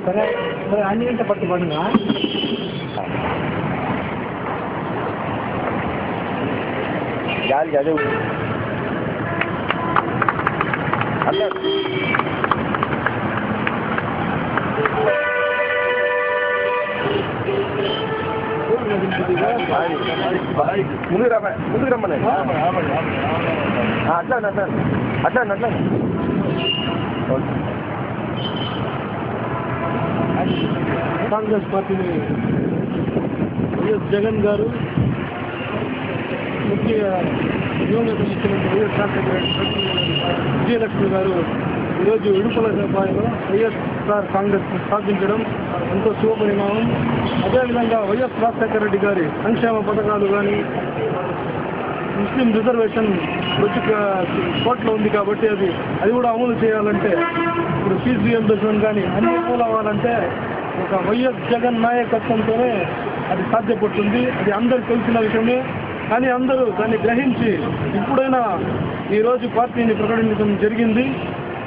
సరే అన్ని గంట పట్టుబడినా గాలి అదే అలా ముందుకు రమ్మని అట్లా అట్లా అట్లా అట్లా కాంగ్రెస్ పార్టీని వైఎస్ జగన్ గారు ముఖ్య యువనేత ముఖ్యమంత్రి వైఎస్ రాజశేఖర రెడ్డి విజయలక్ష్మి గారు ఈరోజు ఇడుపులపాయలో వైఎస్ఆర్ కాంగ్రెస్ స్థాపించడం ఎంతో శుభపరిణామం. అదేవిధంగా వైఎస్ రాజశేఖర రెడ్డి గారి సంక్షేమ పథకాలు కానీ ముస్లిం రిజర్వేషన్ వచ్చి కోర్టులో ఉంది కాబట్టి అది కూడా అమలు చేయాలంటే ఇప్పుడు ఫీజు రీయింబర్స్మెంట్ కానీ అన్ని అమలు అవ్వాలంటే ఒక వైఎస్ జగన్ నాయకత్వంతోనే అది సాధ్యపడుతుంది. అది అందరూ తెలిసిన విషయమే. కానీ అందరూ దాన్ని గ్రహించి ఇప్పుడైనా ఈరోజు పార్టీని ప్రకటించడం జరిగింది.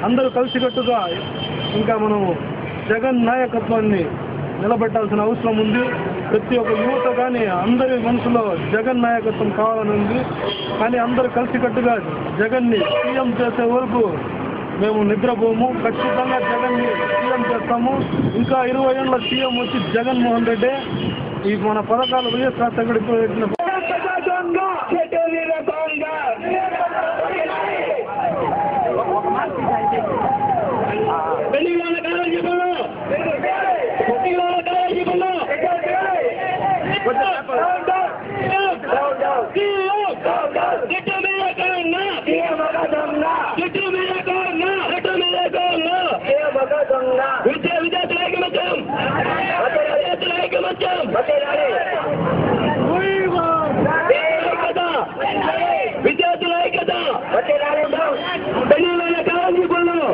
అందరూ కలిసికట్టుగా ఇంకా మనం జగన్ నాయకత్వాన్ని నిలబెట్టాల్సిన అవసరం ఉంది. ప్రతి ఒక్క యువత కానీ అందరి మనసులో జగన్ నాయకత్వం కావాలని ఉంది. కానీ అందరూ కలిసికట్టుగా జగన్ని సీఎం చేసే వరకు మేము నిద్రపోము. ఖచ్చితంగా జగన్ని సీఎం చేస్తాము. ఇంకా 20 ఏళ్ళ సీఎం వచ్చి జగన్మోహన్ రెడ్డి ఈ మన పథకాలు వైఎస్ రాజశేఖర పెట్టిన విద్యార్థుల ఐక్యత పెళ్లిళ్ళ కాలంలో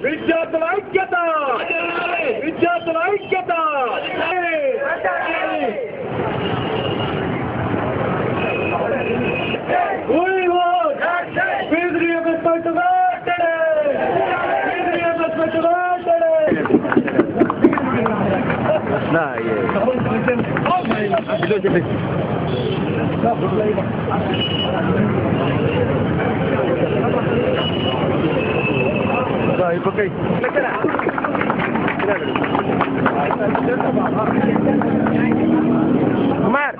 విద్యార్థుల ఐక్యత విద్యార్థుల ఐక్యత కుమార్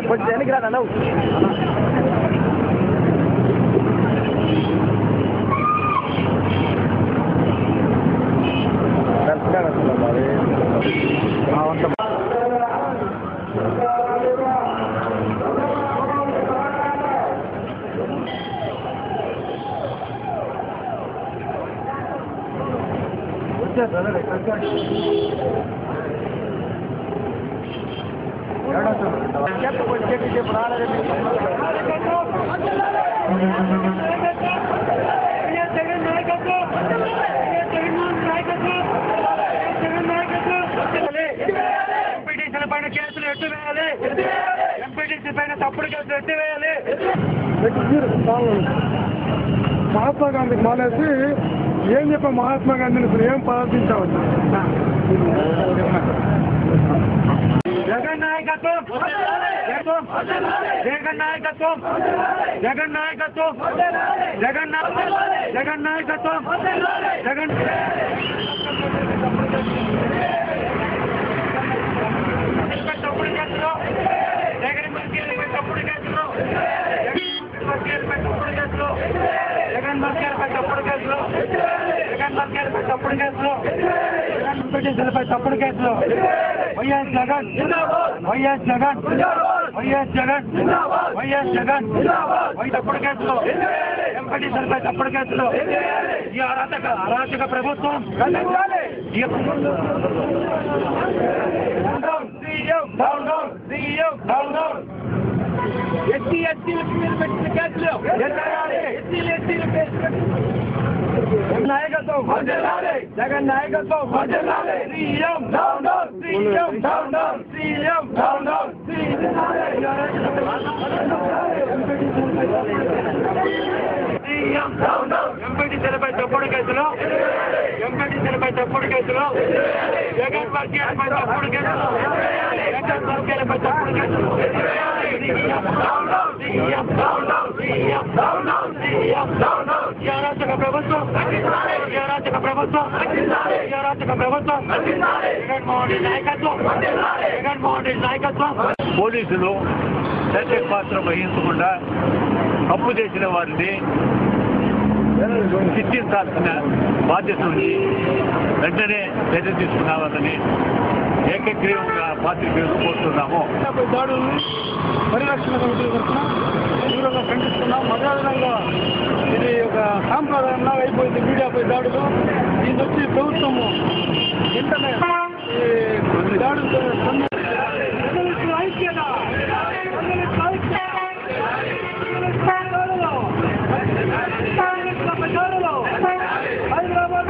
కొంచెం వెనక్కి రా నవ్వు కేసులు ఎత్తివేయాలి. ఎంపీటీసీ పైన తప్పుడు కేసులు ఎత్తివేయాలి. మహాత్మా గాంధీకి మానేసి ఏం చెప్పా మహాత్మా గాంధీని ఇప్పుడు ఏం ప్రవర్తించవచ్చు? జగన్ నాయకత్వం జగన్ నాయకత్వం జగన్ నాయకత్వం జగన్ జగన్ నాయకత్వం జగన్ తప్పుడు కేసులు జగన్ మస్కీలపై తప్పుడు కేసులు జగన్ మస్కీలపై తప్పుడు కేసులు జగన్ మస్కీలపై తప్పుడు కేసులు జగన్ ఎంపీటీసీలపై తప్పుడు కేసులు YS Jagan YS Jagan YS Jagan YS Jagan తప్పుడు కేసులు ఎంపీటీసీలపై తప్పుడు కేసులు ఈ అరాచక ప్రభుత్వం ఎస్సీ ఎస్టీలకు పెట్టిన కేసులు నాయకత్వం నాయకత్వం జగన్ నాయకత్వం CM down down CM down down CM down down ఎంపీటీసీలపై తప్పుడు కేసులు జగన్ వర్గీయులపై తప్పుడు కేసులు జగన్ వర్గీయులపై తప్పుడు కేసులు అరాచక ప్రభుత్వం జగన్మోహన్ రెడ్డి నాయకత్వం పోలీసులు సత్య పాత్ర వహించకుండా తప్పు చేసిన వారిని శిక్షించాల్సిన బాధ్యత ఉంది. వెంటనే చర్య తీసుకున్నామని ఏకగ్రీవంగా పాత్రికేయులు కోరుతున్నాము. దాడులను పరిరక్షణ కమిటీ తరఫున తీవ్రంగా ఖండిస్తున్నాం. అదేవిధంగా ఇది ఒక సాంప్రదాయంగా అయిపోయింది మీడియాపై దాడులు. దీని వచ్చి ప్రభుత్వము వెంటనే ఈ దాడులతో హైదరాబాద్